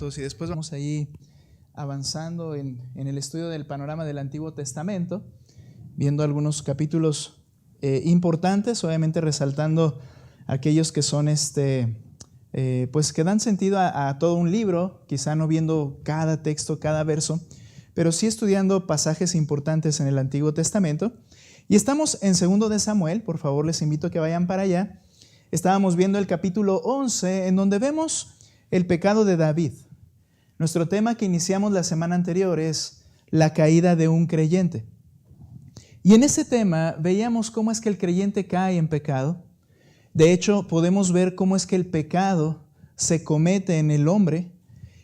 juntos y después vamos ahí avanzando en el estudio del panorama del Antiguo Testamento, viendo algunos capítulos importantes, obviamente resaltando aquellos que son pues que dan sentido a todo un libro, quizá no viendo cada texto, cada verso, pero sí estudiando pasajes importantes en el Antiguo Testamento. Y estamos en 2 de Samuel, por favor les invito a que vayan para allá. Estábamos viendo el capítulo 11, en donde vemos el pecado de David. Nuestro tema que iniciamos la semana anterior es la caída de un creyente. Y en ese tema veíamos cómo es que el creyente cae en pecado. De hecho, podemos ver cómo es que el pecado se comete en el hombre.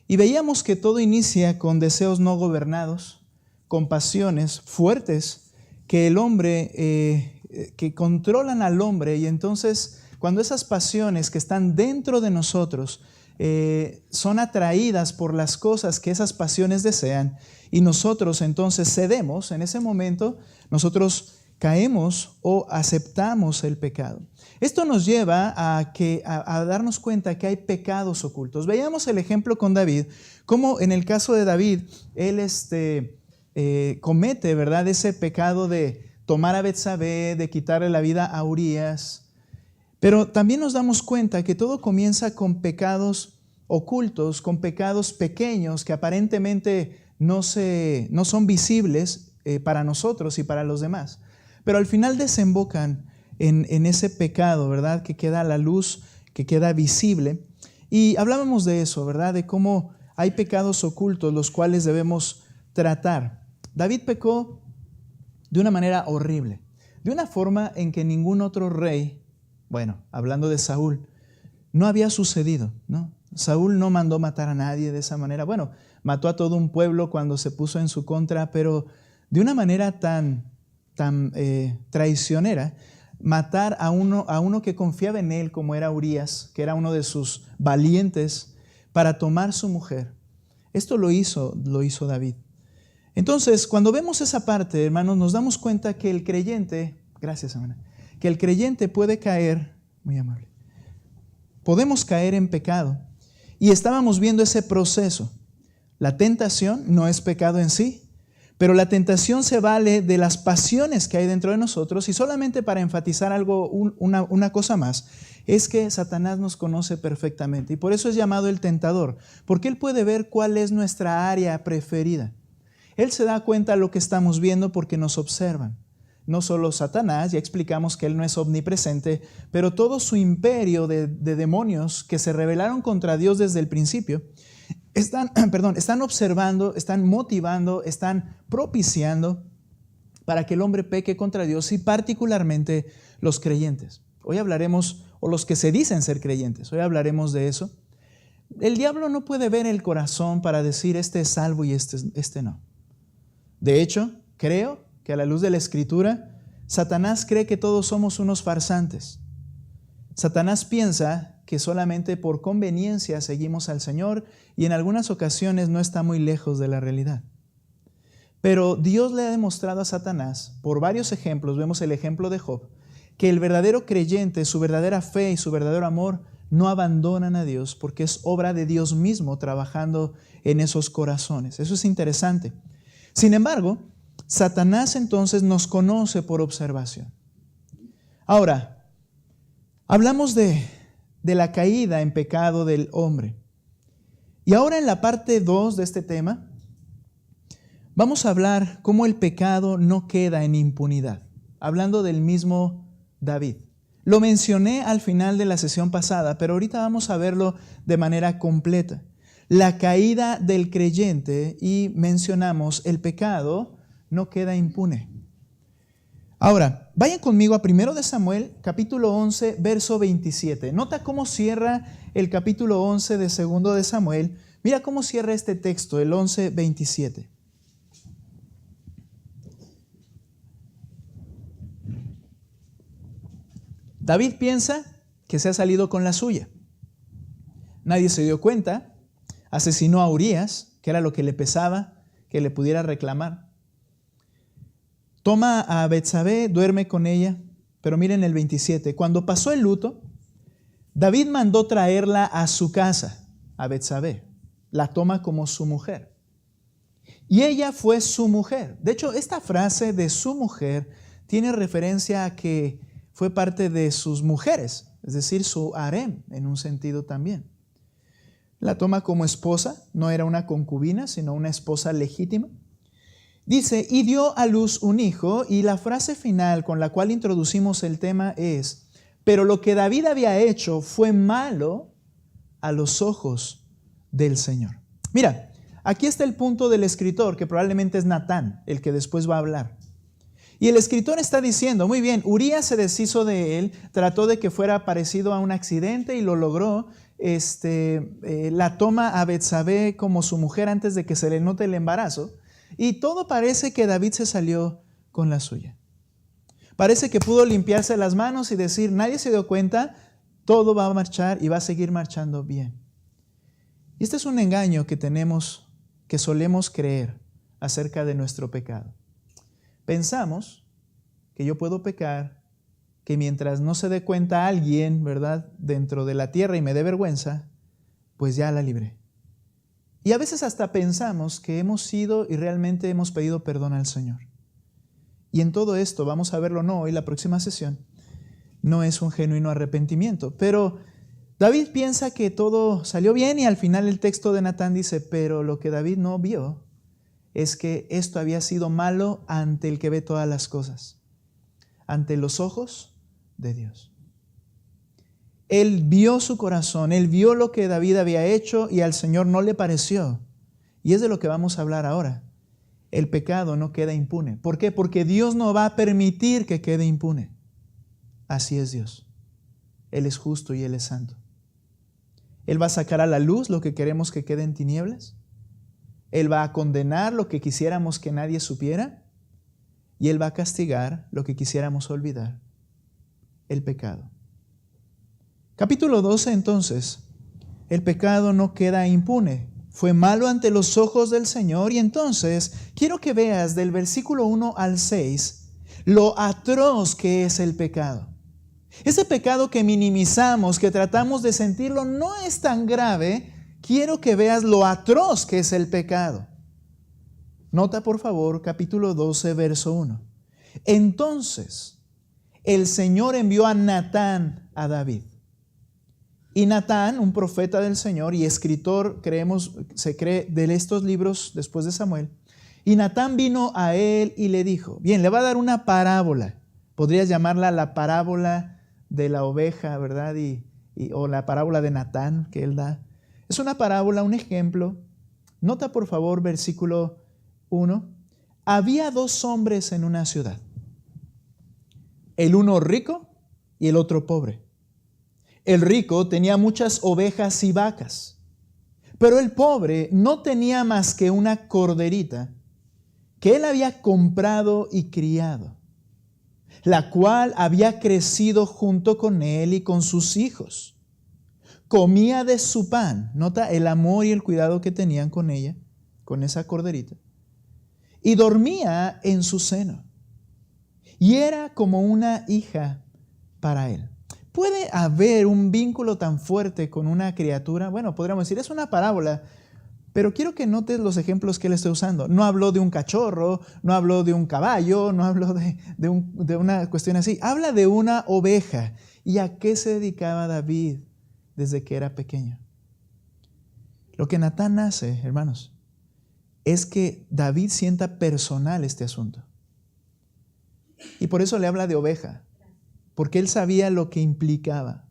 Y veíamos que todo inicia con deseos no gobernados, con pasiones fuertes que el hombre, que controlan al hombre. Y entonces, cuando esas pasiones que están dentro de nosotros son atraídas por las cosas que esas pasiones desean y nosotros entonces cedemos, en ese momento nosotros caemos o aceptamos el pecado. Esto nos lleva a darnos cuenta que hay pecados ocultos. Veíamos el ejemplo con David, cómo en el caso de David, él comete, ¿verdad?, ese pecado de tomar a Betsabé, de quitarle la vida a Urías. Pero también nos damos cuenta que todo comienza con pecados ocultos, con pecados pequeños que aparentemente no son visibles para nosotros y para los demás. Pero al final desembocan en ese pecado, ¿verdad?, que queda a la luz, que queda visible. Y hablábamos de eso, ¿verdad?, de cómo hay pecados ocultos los cuales debemos tratar. David pecó de una manera horrible, de una forma en que ningún otro rey, bueno, hablando de Saúl, no había sucedido, ¿no? Saúl no mandó matar a nadie de esa manera. Bueno, mató a todo un pueblo cuando se puso en su contra, pero de una manera tan traicionera, matar a uno que confiaba en él, como era Urías, que era uno de sus valientes, para tomar su mujer. Esto lo hizo David. Entonces, cuando vemos esa parte, hermanos, nos damos cuenta que el creyente, gracias, hermana, que el creyente puede caer, muy amable, podemos caer en pecado. Y estábamos viendo ese proceso. La tentación no es pecado en sí, pero la tentación se vale de las pasiones que hay dentro de nosotros. Y solamente para enfatizar algo, una cosa más, es que Satanás nos conoce perfectamente. Y por eso es llamado el tentador, porque él puede ver cuál es nuestra área preferida. Él se da cuenta de lo que estamos viendo porque nos observan. No solo Satanás, ya explicamos que él no es omnipresente, pero todo su imperio de demonios que se rebelaron contra Dios desde el principio, están observando, están motivando, están propiciando para que el hombre peque contra Dios y particularmente los creyentes. Hoy hablaremos, o los que se dicen ser creyentes, hoy hablaremos de eso. El diablo no puede ver el corazón para decir este es salvo y este no. De hecho, creo que a la luz de la Escritura, Satanás cree que todos somos unos farsantes. Satanás piensa que solamente por conveniencia seguimos al Señor y en algunas ocasiones no está muy lejos de la realidad. Pero Dios le ha demostrado a Satanás, por varios ejemplos, vemos el ejemplo de Job, que el verdadero creyente, su verdadera fe y su verdadero amor no abandonan a Dios porque es obra de Dios mismo trabajando en esos corazones. Eso es interesante. Sin embargo, Satanás entonces nos conoce por observación. Ahora, hablamos de la caída en pecado del hombre. Y ahora en la parte 2 de este tema, vamos a hablar cómo el pecado no queda en impunidad. Hablando del mismo David. Lo mencioné al final de la sesión pasada, pero ahorita vamos a verlo de manera completa. La caída del creyente y mencionamos el pecado no queda impune. Ahora, vayan conmigo a 1 de Samuel, capítulo 11, verso 27. Nota cómo cierra el capítulo 11 de 2 de Samuel. Mira cómo cierra este texto, el 11, 27. David piensa que se ha salido con la suya. Nadie se dio cuenta. Asesinó a Urías, que era lo que le pesaba, que le pudiera reclamar. Toma a Betsabé, duerme con ella, pero miren el 27. Cuando pasó el luto, David mandó traerla a su casa, a Betsabé. la toma como su mujer. Y ella fue su mujer. De hecho, esta frase de su mujer tiene referencia a que fue parte de sus mujeres, es decir, su harem en un sentido también. La toma como esposa, no era una concubina, sino una esposa legítima. Dice, y dio a luz un hijo, y la frase final con la cual introducimos el tema es, pero lo que David había hecho fue malo a los ojos del Señor. Mira, aquí está el punto del escritor, que probablemente es Natán, el que después va a hablar. Y el escritor está diciendo, muy bien, Urías se deshizo de él, trató de que fuera parecido a un accidente y lo logró. La toma a Betsabé como su mujer antes de que se le note el embarazo. Y todo parece que David se salió con la suya. Parece que pudo limpiarse las manos y decir, nadie se dio cuenta, todo va a marchar y va a seguir marchando bien. Y este es un engaño que tenemos, que solemos creer acerca de nuestro pecado. Pensamos que yo puedo pecar, que mientras no se dé cuenta alguien, ¿verdad?, dentro de la tierra y me dé vergüenza, pues ya la libré. Y a veces hasta pensamos que hemos sido y realmente hemos pedido perdón al Señor. Y en todo esto, vamos a verlo no hoy, la próxima sesión, no es un genuino arrepentimiento. Pero David piensa que todo salió bien y al final el texto de Natán dice, pero lo que David no vio es que esto había sido malo ante el que ve todas las cosas, ante los ojos de Dios. Él vio su corazón, él vio lo que David había hecho y al Señor no le pareció. Y es de lo que vamos a hablar ahora. El pecado no queda impune. ¿Por qué? Porque Dios no va a permitir que quede impune. Así es Dios. Él es justo y Él es santo. Él va a sacar a la luz lo que queremos que quede en tinieblas. Él va a condenar lo que quisiéramos que nadie supiera. Y Él va a castigar lo que quisiéramos olvidar. El pecado. Capítulo 12 entonces. El pecado no queda impune. Fue malo ante los ojos del Señor. Y entonces quiero que veas del versículo 1 al 6 lo atroz que es el pecado. Ese pecado que minimizamos, que tratamos de sentirlo, no es tan grave. Quiero que veas lo atroz que es el pecado. Nota por favor capítulo 12, verso 1. Entonces el Señor envió a Natán a David. Y Natán, un profeta del Señor y escritor, se cree, de estos libros después de Samuel. Y Natán vino a él y le dijo, bien, le va a dar una parábola. Podrías llamarla la parábola de la oveja, ¿verdad? O la parábola de Natán que él da. Es una parábola, un ejemplo. Nota por favor versículo 1. Había dos hombres en una ciudad. El uno rico y el otro pobre. El rico tenía muchas ovejas y vacas, pero el pobre no tenía más que una corderita que él había comprado y criado, la cual había crecido junto con él y con sus hijos. Comía de su pan, nota el amor y el cuidado que tenían con ella, con esa corderita, y dormía en su seno, y era como una hija para él. ¿Puede haber un vínculo tan fuerte con una criatura? Bueno, podríamos decir, es una parábola, pero quiero que notes los ejemplos que él está usando. No habló de un cachorro, no habló de un caballo, no habló de una cuestión así. Habla de una oveja. ¿Y a qué se dedicaba David desde que era pequeño? Lo que Natán hace, hermanos, es que David sienta personal este asunto. Y por eso le habla de oveja. Porque él sabía lo que implicaba.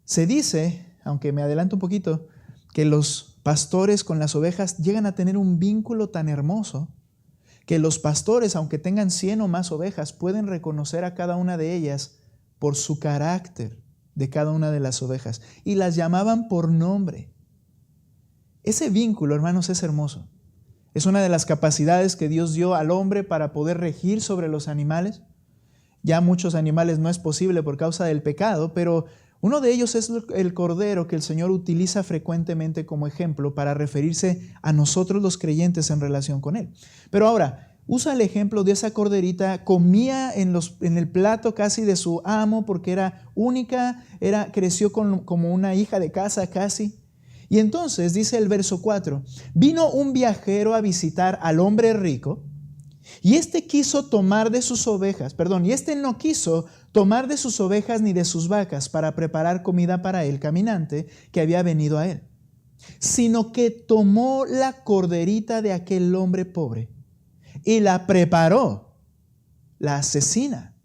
Se dice, aunque me adelanto un poquito, que los pastores con las ovejas llegan a tener un vínculo tan hermoso que los pastores, aunque tengan 100 o más ovejas, pueden reconocer a cada una de ellas por su carácter de cada una de las ovejas y las llamaban por nombre. Ese vínculo, hermanos, es hermoso. Es una de las capacidades que Dios dio al hombre para poder regir sobre los animales. Ya muchos animales no es posible por causa del pecado, pero uno de ellos es el cordero que el Señor utiliza frecuentemente como ejemplo para referirse a nosotros los creyentes en relación con Él. Pero ahora, usa el ejemplo de esa corderita, comía en el plato casi de su amo porque era única, creció como una hija de casa casi. Y entonces dice el verso 4, vino un viajero a visitar al hombre rico, y quiso tomar de sus ovejas, y no quiso tomar de sus ovejas ni de sus vacas para preparar comida para el caminante que había venido a él, sino que tomó la corderita de aquel hombre pobre y la preparó, la asesina,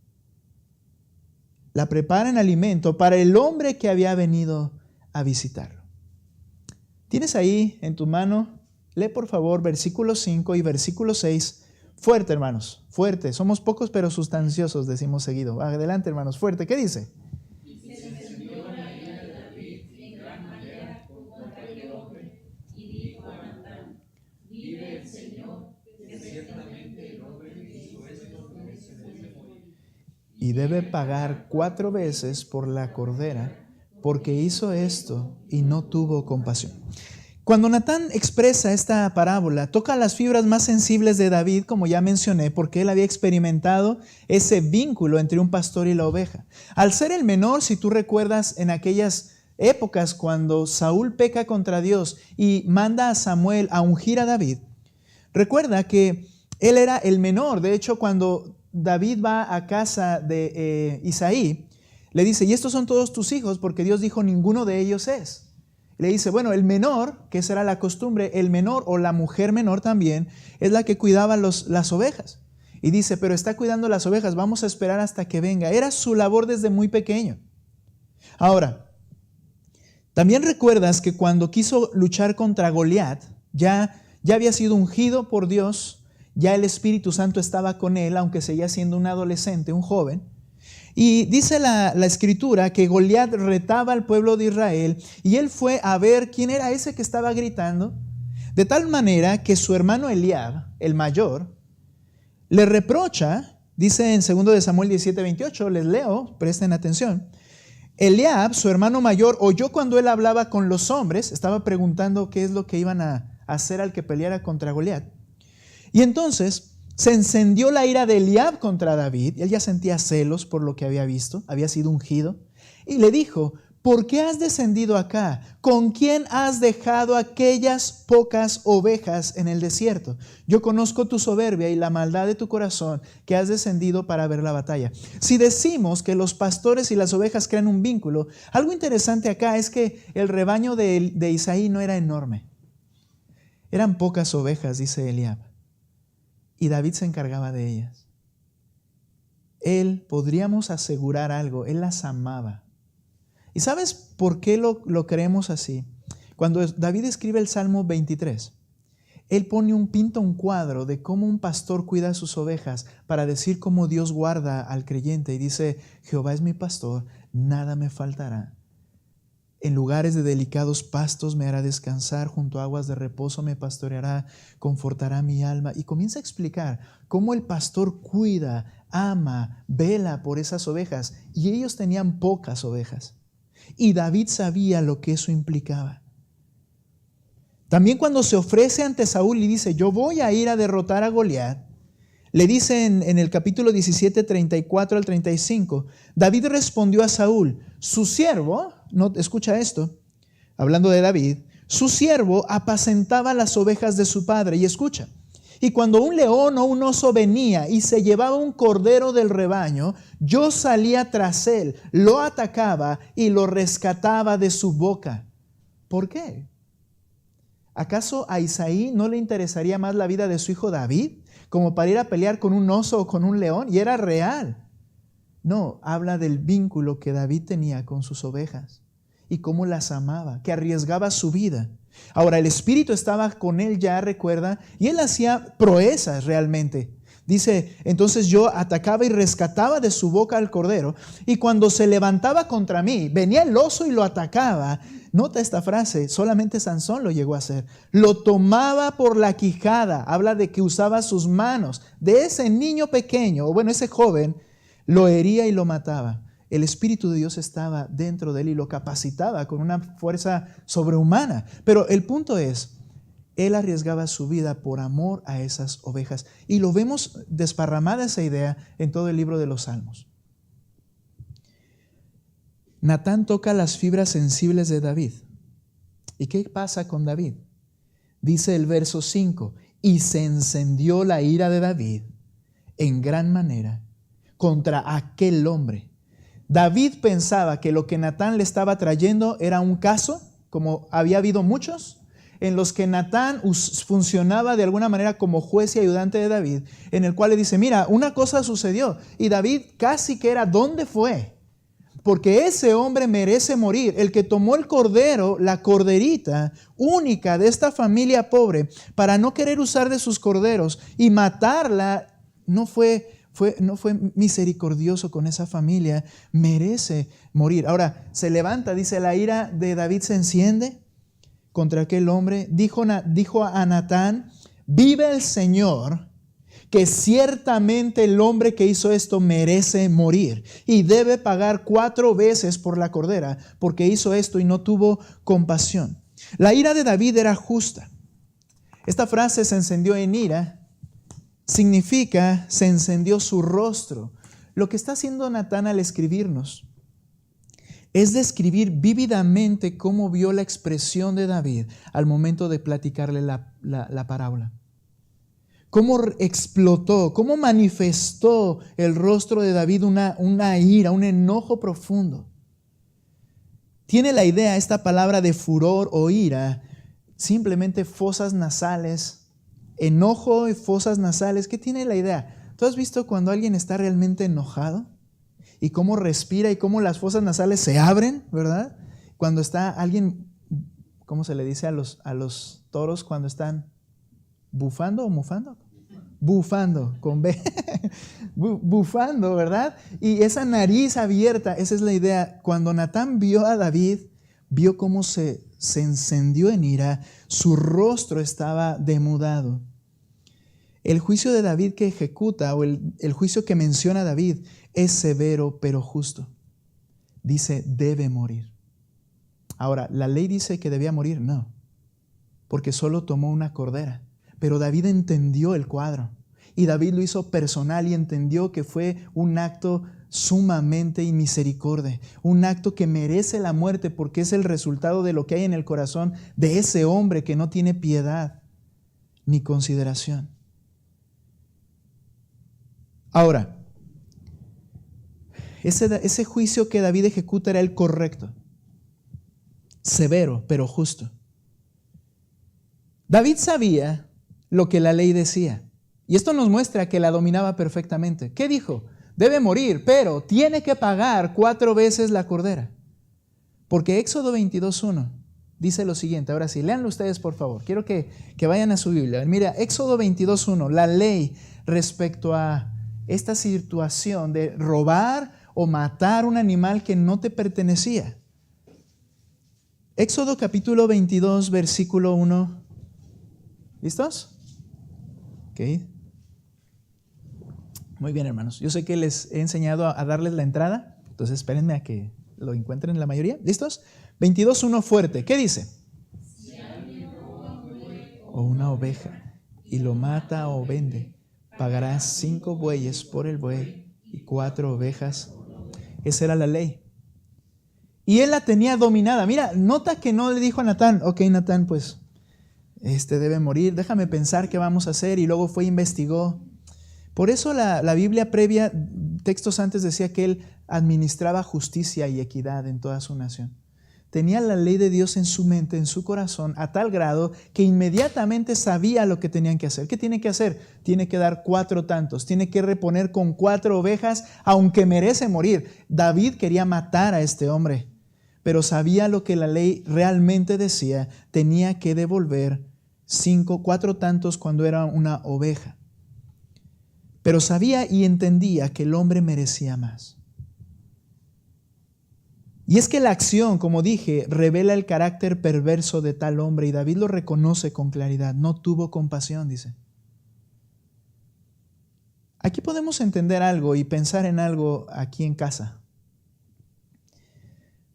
la prepara en alimento para el hombre que había venido a visitarlo. ¿Tienes ahí en tu mano? Lee por favor versículo 5 y versículo 6. Fuerte, hermanos, fuerte. Somos pocos pero sustanciosos, decimos seguido. Adelante, hermanos, fuerte. ¿Qué dice? Y se encendió la ira de David en gran manera contra aquel hombre, y dijo a Natán, vive el Señor, que ciertamente el hombre que hizo esto merece morir. Y debe pagar 4 veces por la cordera, porque hizo esto y no tuvo compasión. Cuando Natán expresa esta parábola, toca las fibras más sensibles de David, como ya mencioné, porque él había experimentado ese vínculo entre un pastor y la oveja. Al ser el menor, si tú recuerdas en aquellas épocas cuando Saúl peca contra Dios y manda a Samuel a ungir a David, recuerda que él era el menor. De hecho, cuando David va a casa de Isaí, le dice, y estos son todos tus hijos, porque Dios dijo, ninguno de ellos es. Le dice, bueno, el menor, que esa era la costumbre, el menor o la mujer menor también, es la que cuidaba las ovejas. Y dice, pero está cuidando las ovejas, vamos a esperar hasta que venga. Era su labor desde muy pequeño. Ahora, también recuerdas que cuando quiso luchar contra Goliat, ya había sido ungido por Dios, ya el Espíritu Santo estaba con él, aunque seguía siendo un adolescente, un joven. Y dice la Escritura que Goliat retaba al pueblo de Israel y él fue a ver quién era ese que estaba gritando, de tal manera que su hermano Eliab, el mayor, le reprocha, dice en 2 de Samuel 17:28, les leo, presten atención. Eliab, su hermano mayor, oyó cuando él hablaba con los hombres, estaba preguntando qué es lo que iban a hacer al que peleara contra Goliat. Y entonces se encendió la ira de Eliab contra David. Él ya sentía celos por lo que había visto, había sido ungido. Y le dijo, ¿por qué has descendido acá? ¿Con quién has dejado aquellas pocas ovejas en el desierto? Yo conozco tu soberbia y la maldad de tu corazón, que has descendido para ver la batalla. Si decimos que los pastores y las ovejas crean un vínculo, algo interesante acá es que el rebaño de Isaí no era enorme. Eran pocas ovejas, dice Eliab. Y David se encargaba de ellas. Él, podríamos asegurar algo, él las amaba. ¿Y sabes por qué lo creemos así? Cuando David escribe el Salmo 23, él pinta un cuadro de cómo un pastor cuida a sus ovejas para decir cómo Dios guarda al creyente. Y dice, Jehová es mi pastor, nada me faltará. En lugares de delicados pastos me hará descansar, junto a aguas de reposo me pastoreará, confortará mi alma. Y comienza a explicar cómo el pastor cuida, ama, vela por esas ovejas. Y ellos tenían pocas ovejas. Y David sabía lo que eso implicaba. También cuando se ofrece ante Saúl y dice, yo voy a ir a derrotar a Goliat, le dice en el capítulo 17, 34 al 35, David respondió a Saúl, su siervo, no, escucha esto, hablando de David, su siervo apacentaba las ovejas de su padre, y escucha, y cuando un león o un oso venía y se llevaba un cordero del rebaño, yo salía tras él, lo atacaba y lo rescataba de su boca. ¿Por qué? ¿Acaso a Isaí no le interesaría más la vida de su hijo David como para ir a pelear con un oso o con un león? Y era real. No, habla del vínculo que David tenía con sus ovejas y cómo las amaba, que arriesgaba su vida. Ahora, el Espíritu estaba con él ya, recuerda, y él hacía proezas realmente. Dice, entonces yo atacaba y rescataba de su boca al cordero, y cuando se levantaba contra mí, venía el oso y lo atacaba. Nota esta frase, solamente Sansón lo llegó a hacer. Lo tomaba por la quijada, habla de que usaba sus manos. De ese niño pequeño, o bueno, ese joven, lo hería y lo mataba. El Espíritu de Dios estaba dentro de él y lo capacitaba con una fuerza sobrehumana. Pero el punto es, él arriesgaba su vida por amor a esas ovejas. Y lo vemos desparramada esa idea en todo el libro de los Salmos. Natán toca las fibras sensibles de David. ¿Y qué pasa con David? Dice el verso 5, y se encendió la ira de David en gran manera contra aquel hombre. David pensaba que lo que Natán le estaba trayendo era un caso, como había habido muchos, en los que Natán funcionaba de alguna manera como juez y ayudante de David, en el cual le dice, mira, una cosa sucedió, y David casi que era, ¿dónde fue? Porque ese hombre merece morir. El que tomó el cordero, la corderita única de esta familia pobre, para no querer usar de sus corderos y matarla, no fue misericordioso con esa familia, merece morir. Ahora, se levanta, dice, la ira de David se enciende contra aquel hombre. Dijo a Natán, vive el Señor, que ciertamente el hombre que hizo esto merece morir y debe pagar 4 veces por la cordera, porque hizo esto y no tuvo compasión. La ira de David era justa. Esta frase, se encendió en ira, significa se encendió su rostro. Lo que está haciendo Natán al escribirnos es describir vívidamente cómo vio la expresión de David al momento de platicarle la parábola. Cómo explotó, cómo manifestó el rostro de David una ira, un enojo profundo. Tiene la idea, esta palabra de furor o ira, simplemente fosas nasales, enojo y fosas nasales. ¿Qué tiene la idea? ¿Tú has visto cuando alguien está realmente enojado? Y cómo respira y cómo las fosas nasales se abren, ¿verdad? Cuando está alguien, ¿cómo se le dice a los toros cuando están bufando o mufando? Bufando, con B. Bufando, ¿verdad? Y esa nariz abierta, esa es la idea. Cuando Natán vio a David, vio cómo se encendió en ira, su rostro estaba demudado. El juicio de David que ejecuta, o el juicio que menciona David, es severo pero justo. Dice, debe morir. Ahora, ¿la ley dice que debía morir? No, porque solo tomó una cordera. Pero David entendió el cuadro y David lo hizo personal y entendió que fue un acto sumamente inmisericordia, un acto que merece la muerte porque es el resultado de lo que hay en el corazón de ese hombre que no tiene piedad ni consideración. Ahora, ese juicio que David ejecuta era el correcto, severo pero justo. David sabía lo que la ley decía. Y esto nos muestra que la dominaba perfectamente. ¿Qué dijo? Debe morir, pero tiene que pagar 4 veces la cordera. Porque Éxodo 22:1 dice lo siguiente. Ahora sí, léanlo ustedes por favor. Quiero que vayan a su Biblia. Mira, Éxodo 22:1, la ley respecto a esta situación de robar o matar un animal que no te pertenecía. Éxodo capítulo 22, versículo 1. ¿Listos? Ok. Muy bien, hermanos. Yo sé que les he enseñado a darles la entrada, entonces espérenme a que lo encuentren la mayoría. ¿Listos? 22:1 fuerte. ¿Qué dice? Si alguien roba un buey O una oveja y lo mata o vende, pagarás 5 bueyes por el buey y 4 ovejas. Esa era la ley. Y él la tenía dominada. Mira, nota que no le dijo a Natán, ok, Natán, pues debe morir, déjame pensar qué vamos a hacer. Y luego fue e investigó. Por eso la Biblia previa, textos antes, decía que él administraba justicia y equidad en toda su nación. Tenía la ley de Dios en su mente, en su corazón, a tal grado que inmediatamente sabía lo que tenían que hacer. ¿Qué tiene que hacer? Tiene que dar 4 tantos, tiene que reponer con 4 ovejas, aunque merece morir. David quería matar a este hombre, pero sabía lo que la ley realmente decía. Tenía que devolver 4 tantos cuando era una oveja. Pero sabía y entendía que el hombre merecía más. Y es que la acción, como dije, revela el carácter perverso de tal hombre, y David lo reconoce con claridad. No tuvo compasión, dice. Aquí podemos entender algo y pensar en algo aquí en casa.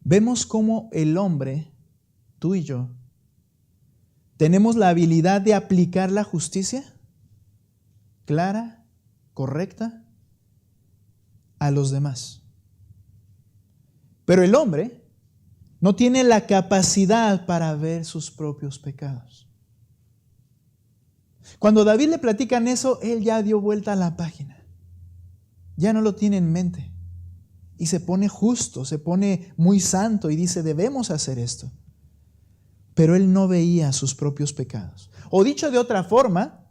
Vemos cómo el hombre, tú y yo, tenemos la habilidad de aplicar la justicia clara, correcta, a los demás. Pero el hombre No tiene la capacidad para ver sus propios pecados. Cuando David le platican eso, él ya dio vuelta a la página. Ya no lo tiene en mente. Y se pone justo, se pone muy santo y dice, debemos hacer esto. Pero él no veía sus propios pecados. O dicho de otra forma,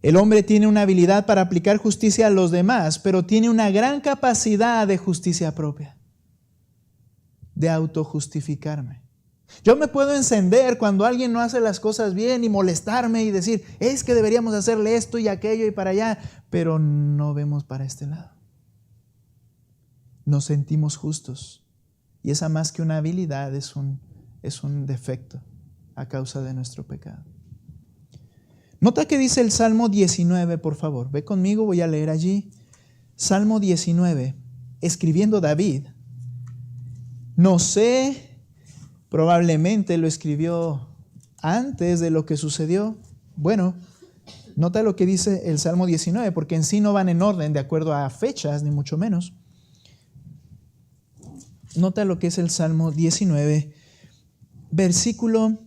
el hombre tiene una habilidad para aplicar justicia a los demás, pero tiene una gran capacidad de justicia propia, de autojustificarme. Yo me puedo encender cuando alguien no hace las cosas bien y molestarme y decir, es que deberíamos hacerle esto y aquello y para allá, pero no vemos para este lado. Nos sentimos justos y esa más que una habilidad es un defecto a causa de nuestro pecado. Nota que dice el Salmo 19, por favor. Ve conmigo, voy a leer allí. Salmo 19, escribiendo David. No sé, probablemente lo escribió antes de lo que sucedió. Bueno, nota lo que dice el Salmo 19, porque en sí no van en orden de acuerdo a fechas, ni mucho menos. Nota lo que es el Salmo 19, versículo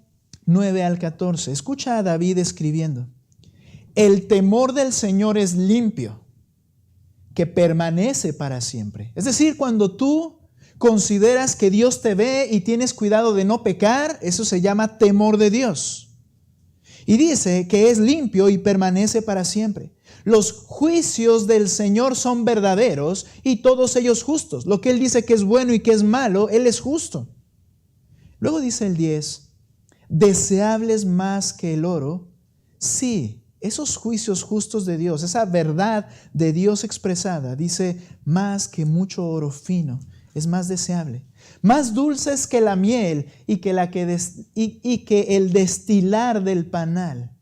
9 al 14. Escucha a David escribiendo. El temor del Señor es limpio, que permanece para siempre. Es decir, cuando tú consideras que Dios te ve y tienes cuidado de no pecar, eso se llama temor de Dios. Y dice que es limpio y permanece para siempre. Los juicios del Señor son verdaderos y todos ellos justos. Lo que Él dice que es bueno y que es malo, Él es justo. Luego dice el 10, deseables más que el oro. Sí, esos juicios justos de Dios, esa verdad de Dios expresada, dice más que mucho oro fino, es más deseable. Más dulces que la miel y que el destilar del panal.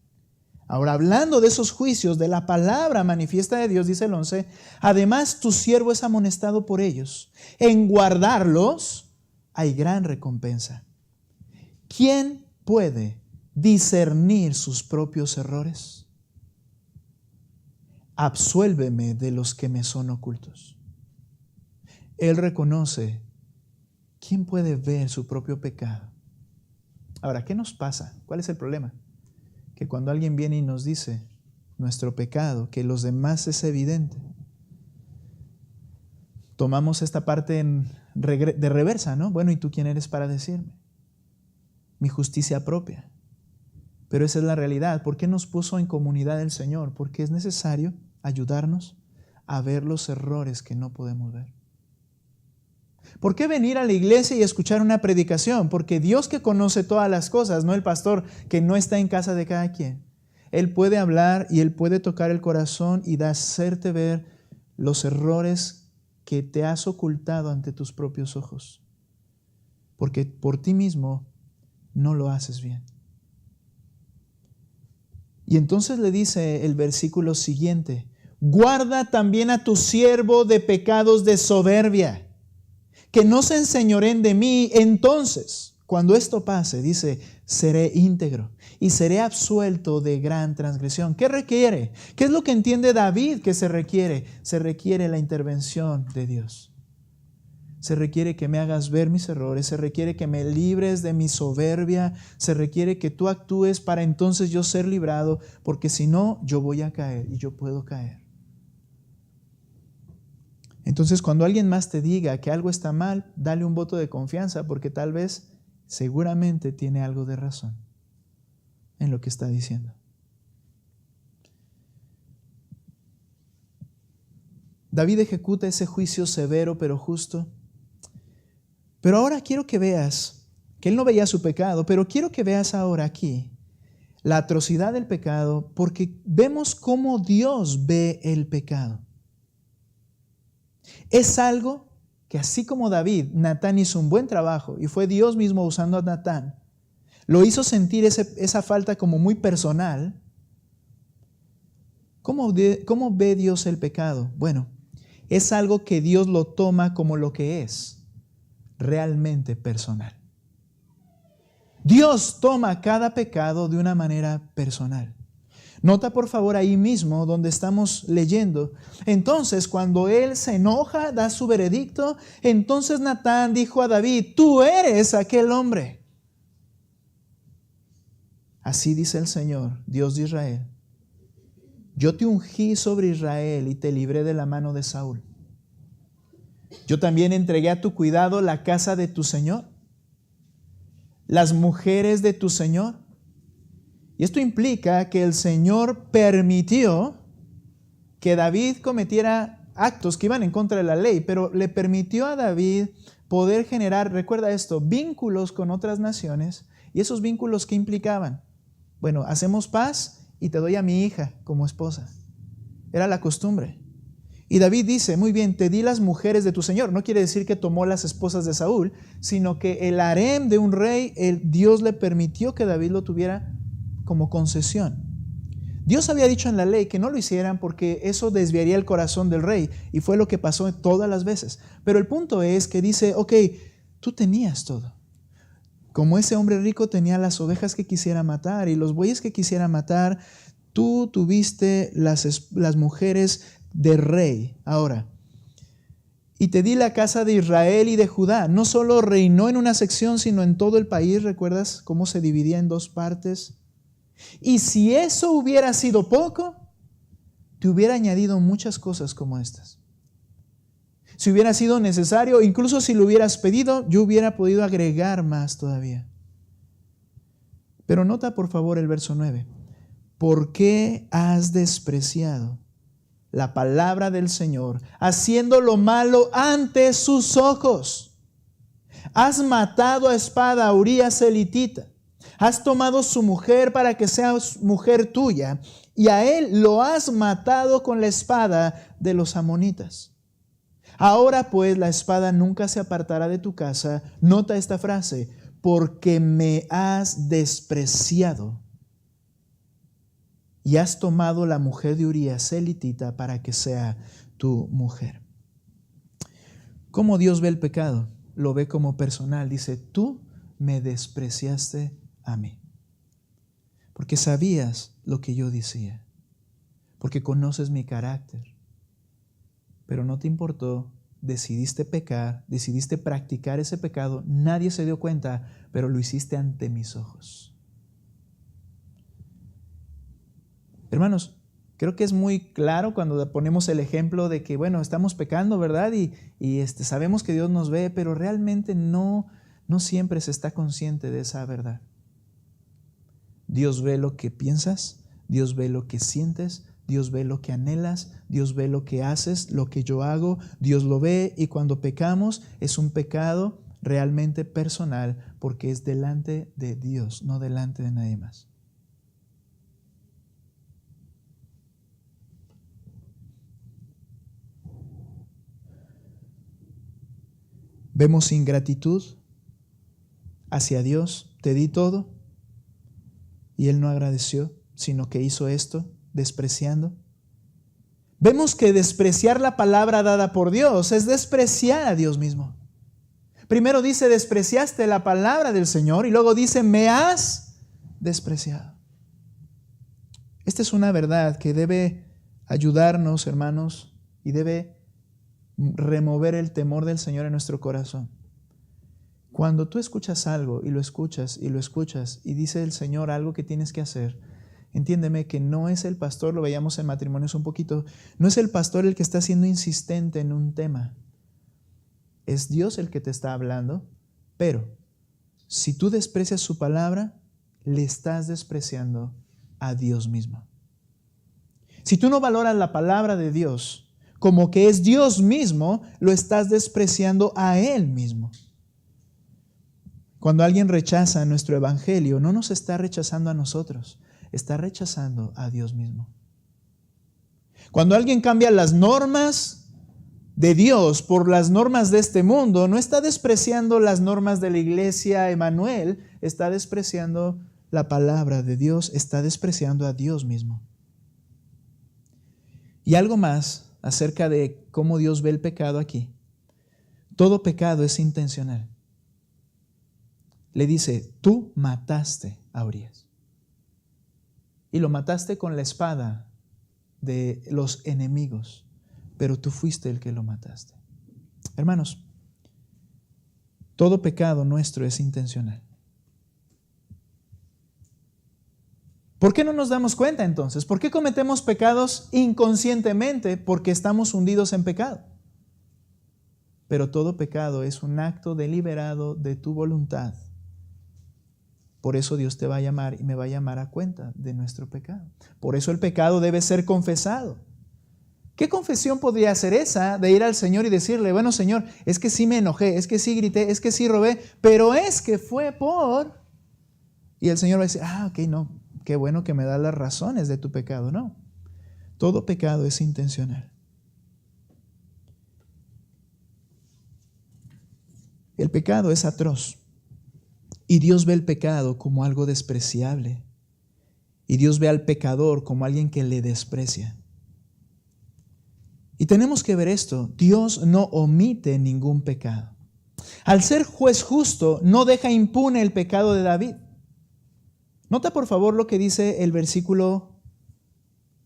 Ahora, hablando de esos juicios, de la palabra manifiesta de Dios, dice el 11, además tu siervo es amonestado por ellos. En guardarlos hay gran recompensa. ¿Quién puede discernir sus propios errores? Absuélveme de los que me son ocultos. Él reconoce. ¿Quién puede ver su propio pecado? Ahora, ¿qué nos pasa? ¿Cuál es el problema? Que cuando alguien viene y nos dice nuestro pecado, que los demás es evidente, tomamos esta parte de reversa, ¿no? Bueno, ¿y tú quién eres para decirme? Mi justicia propia. Pero esa es la realidad. ¿Por qué nos puso en comunidad el Señor? Porque es necesario ayudarnos a ver los errores que no podemos ver. ¿Por qué venir a la iglesia y escuchar una predicación? Porque Dios, que conoce todas las cosas, no el pastor que no está en casa de cada quien. Él puede hablar y Él puede tocar el corazón y hacerte ver los errores que te has ocultado ante tus propios ojos. Porque por ti mismo no lo haces bien. Y entonces le dice el versículo siguiente, guarda también a tu siervo de pecados de soberbia, que no se enseñoreen de mí. Entonces, cuando esto pase, dice, seré íntegro y seré absuelto de gran transgresión. ¿Qué requiere? ¿Qué es lo que entiende David que se requiere? Se requiere la intervención de Dios. Se requiere que me hagas ver mis errores, se requiere que me libres de mi soberbia, se requiere que tú actúes para entonces yo ser librado, porque si no, yo voy a caer y yo puedo caer. Entonces, cuando alguien más te diga que algo está mal, dale un voto de confianza, porque tal vez, seguramente tiene algo de razón en lo que está diciendo. David ejecuta ese juicio severo pero justo. Pero ahora quiero que veas que él no veía su pecado, pero quiero que veas ahora aquí la atrocidad del pecado, porque vemos cómo Dios ve el pecado. Es algo que, así como David, Natán hizo un buen trabajo y fue Dios mismo usando a Natán, lo hizo sentir esa falta como muy personal. ¿Cómo ve Dios el pecado? Bueno, es algo que Dios lo toma como lo que es, realmente personal. Dios toma cada pecado de una manera personal. Nota por favor ahí mismo donde estamos leyendo. Entonces, cuando él se enoja, da su veredicto, entonces Natán dijo a David, tú eres aquel hombre. Así dice el Señor, Dios de Israel. Yo te ungí sobre Israel y te libré de la mano de Saúl. Yo también entregué a tu cuidado la casa de tu Señor, las mujeres de tu Señor. Y esto implica que el Señor permitió que David cometiera actos que iban en contra de la ley, pero le permitió a David poder generar, recuerda esto, vínculos con otras naciones. ¿Y esos vínculos qué implicaban? Bueno, hacemos paz y te doy a mi hija como esposa. Era la costumbre. Y David dice, muy bien, te di las mujeres de tu Señor. No quiere decir que tomó las esposas de Saúl, sino que el harem de un rey, Dios le permitió que David lo tuviera como concesión. Dios había dicho en la ley que no lo hicieran porque eso desviaría el corazón del rey, y fue lo que pasó todas las veces. Pero el punto es que dice, ok, tú tenías todo. Como ese hombre rico tenía las ovejas que quisiera matar y los bueyes que quisiera matar, tú tuviste las mujeres de rey. Ahora, y te di la casa de Israel y de Judá. No solo reinó en una sección, sino en todo el país. ¿Recuerdas cómo se dividía en dos partes? Y si eso hubiera sido poco, te hubiera añadido muchas cosas como estas. Si hubiera sido necesario, incluso si lo hubieras pedido, yo hubiera podido agregar más todavía. Pero nota por favor el verso 9. ¿Por qué has despreciado la palabra del Señor, haciendo lo malo ante sus ojos? Has matado a espada a Urías elitita. Has tomado su mujer para que sea mujer tuya, y a él lo has matado con la espada de los amonitas. Ahora pues la espada nunca se apartará de tu casa. Nota esta frase, porque me has despreciado y has tomado la mujer de Urías elitita para que sea tu mujer. ¿Cómo Dios ve el pecado? Lo ve como personal. Dice, tú me despreciaste a mí, porque sabías lo que yo decía, porque conoces mi carácter, pero no te importó, decidiste pecar, decidiste practicar ese pecado, nadie se dio cuenta, pero lo hiciste ante mis ojos. Hermanos, creo que es muy claro cuando ponemos el ejemplo de que, bueno, estamos pecando, ¿verdad? Y sabemos que Dios nos ve, pero realmente no siempre se está consciente de esa verdad. Dios ve lo que piensas, Dios ve lo que sientes, Dios ve lo que anhelas, Dios ve lo que haces, lo que yo hago, Dios lo ve, y cuando pecamos es un pecado realmente personal porque es delante de Dios, no delante de nadie más. Vemos ingratitud hacia Dios, te di todo y Él no agradeció, sino que hizo esto, despreciando. Vemos que despreciar la palabra dada por Dios es despreciar a Dios mismo. Primero dice, despreciaste la palabra del Señor, y luego dice, me has despreciado. Esta es una verdad que debe ayudarnos, hermanos, y debe remover el temor del Señor en nuestro corazón. Cuando tú escuchas algo y lo escuchas y lo escuchas y dice el Señor algo que tienes que hacer, entiéndeme que no es el pastor, lo veíamos en matrimonios un poquito, no es el pastor el que está siendo insistente en un tema. Es Dios el que te está hablando, pero si tú desprecias su palabra, le estás despreciando a Dios mismo. Si tú no valoras la palabra de Dios como que es Dios mismo, lo estás despreciando a Él mismo. Cuando alguien rechaza nuestro evangelio, no nos está rechazando a nosotros, está rechazando a Dios mismo. Cuando alguien cambia las normas de Dios por las normas de este mundo, no está despreciando las normas de la iglesia Emanuel, está despreciando la palabra de Dios, está despreciando a Dios mismo. Y algo más acerca de cómo Dios ve el pecado aquí. Todo pecado es intencional. Le dice, tú mataste a Urías. y lo mataste con la espada de los enemigos, pero tú fuiste el que lo mataste. Hermanos, todo pecado nuestro es intencional. ¿Por qué no nos damos cuenta entonces? ¿Por qué cometemos pecados inconscientemente? Porque estamos hundidos en pecado. Pero todo pecado es un acto deliberado de tu voluntad. Por eso Dios te va a llamar y me va a llamar a cuenta de nuestro pecado. Por eso el pecado debe ser confesado. ¿Qué confesión podría ser esa de ir al Señor y decirle, bueno Señor, es que sí me enojé, es que sí grité, es que sí robé, pero es que fue por... Y el Señor va a decir, ok, no, qué bueno que me das las razones de tu pecado. No, todo pecado es intencional. El pecado es atroz y Dios ve el pecado como algo despreciable y Dios ve al pecador como alguien que le desprecia. Y tenemos que ver esto, Dios no omite ningún pecado. Al ser juez justo, no deja impune el pecado de David. Nota por favor lo que dice el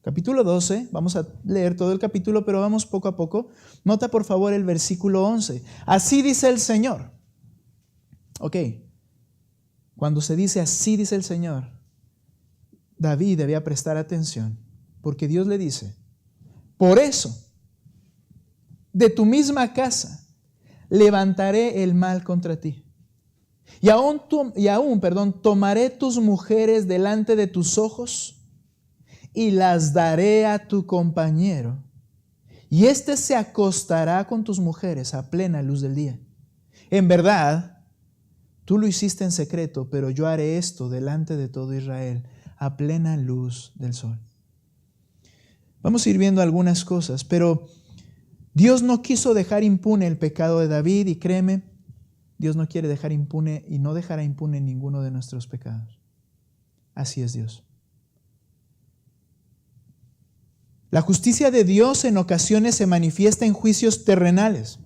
capítulo 12, vamos a leer todo el capítulo, pero vamos poco a poco. Nota por favor el versículo 11. Así dice el Señor. Ok, cuando se dice así dice el Señor, David debía prestar atención, porque Dios le dice, por eso, de tu misma casa, levantaré el mal contra ti. Y aún, tomaré tus mujeres delante de tus ojos y las daré a tu compañero. Y éste se acostará con tus mujeres a plena luz del día. En verdad, tú lo hiciste en secreto, pero yo haré esto delante de todo Israel a plena luz del sol. Vamos a ir viendo algunas cosas, pero Dios no quiso dejar impune el pecado de David y créeme, Dios no quiere dejar impune y no dejará impune ninguno de nuestros pecados. Así es Dios. La justicia de Dios en ocasiones se manifiesta en juicios terrenales,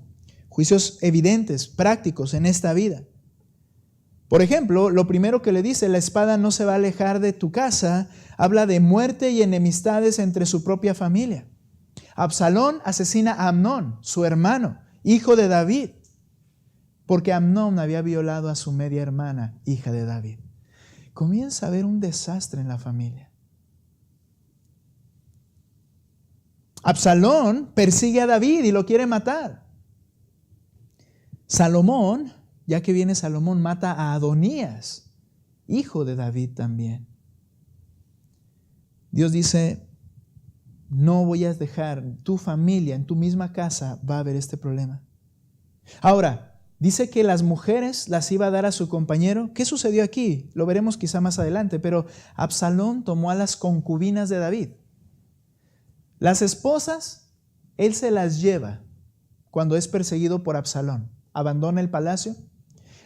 juicios evidentes, prácticos en esta vida. Por ejemplo, lo primero que le dice, la espada no se va a alejar de tu casa, habla de muerte y enemistades entre su propia familia. Absalón asesina a Amnón, su hermano, hijo de David, porque Amnón había violado a su media hermana, hija de David. Comienza a haber un desastre en la familia. Absalón persigue a David y lo quiere matar. Salomón, ya que viene Salomón, mata a Adonías, hijo de David también. Dios dice, no voy a dejar tu familia, en tu misma casa va a haber este problema. Ahora, dice que las mujeres las iba a dar a su compañero. ¿Qué sucedió aquí? Lo veremos quizá más adelante, pero Absalón tomó a las concubinas de David. Las esposas, él se las lleva cuando es perseguido por Absalón. Abandona el palacio.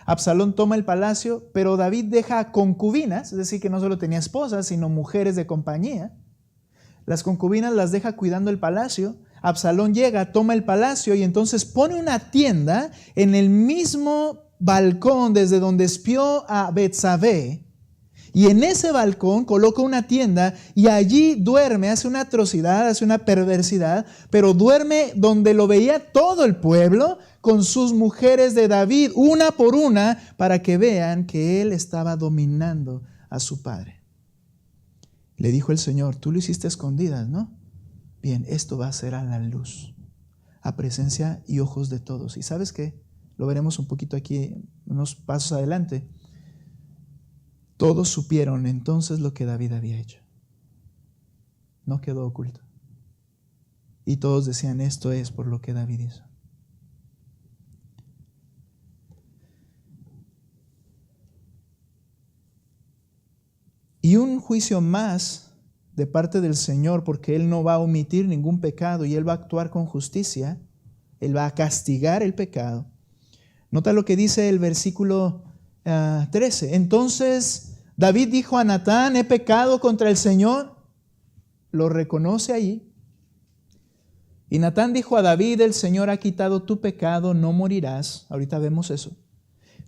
Absalón toma el palacio, pero David deja concubinas, es decir, que no solo tenía esposas, sino mujeres de compañía. Las concubinas las deja cuidando el palacio. Absalón llega, toma el palacio y entonces pone una tienda en el mismo balcón desde donde espió a Betsabé. Y en ese balcón coloca una tienda y allí duerme, hace una atrocidad, hace una perversidad, pero duerme donde lo veía todo el pueblo con sus mujeres de David, una por una, para que vean que él estaba dominando a su padre. Le dijo el Señor, tú lo hiciste a escondidas, ¿no? Bien, esto va a ser a la luz, a presencia y ojos de todos. ¿Y sabes qué? Lo veremos un poquito aquí, unos pasos adelante. Todos supieron entonces lo que David había hecho. No quedó oculto. Y todos decían, esto es por lo que David hizo. Y un juicio más de parte del Señor, porque Él no va a omitir ningún pecado y Él va a actuar con justicia. Él va a castigar el pecado. Nota lo que dice el versículo 13. Entonces David dijo a Natán, he pecado contra el Señor. Lo reconoce allí. Y Natán dijo a David, el Señor ha quitado tu pecado, no morirás. Ahorita vemos eso.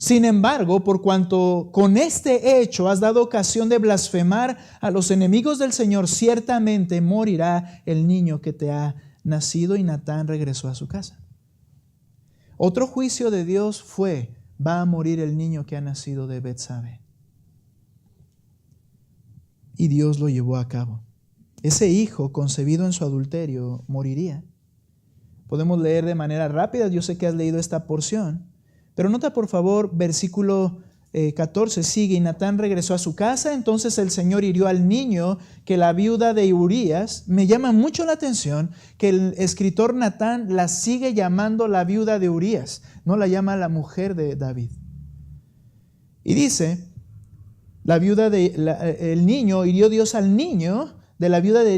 Sin embargo, por cuanto con este hecho has dado ocasión de blasfemar a los enemigos del Señor, ciertamente morirá el niño que te ha nacido. Y Natán regresó a su casa. Otro juicio de Dios fue: va a morir el niño que ha nacido de Betsabé. Y Dios lo llevó a cabo. Ese hijo concebido en su adulterio moriría. Podemos leer de manera rápida, yo sé que has leído esta porción, pero nota por favor, versículo 14 sigue: y Natán regresó a su casa, entonces el Señor hirió al niño que la viuda de Urías. Me llama mucho la atención que el escritor Natán la sigue llamando la viuda de Urías, no la llama la mujer de David. Y dice, el niño, hirió Dios al niño de la viuda de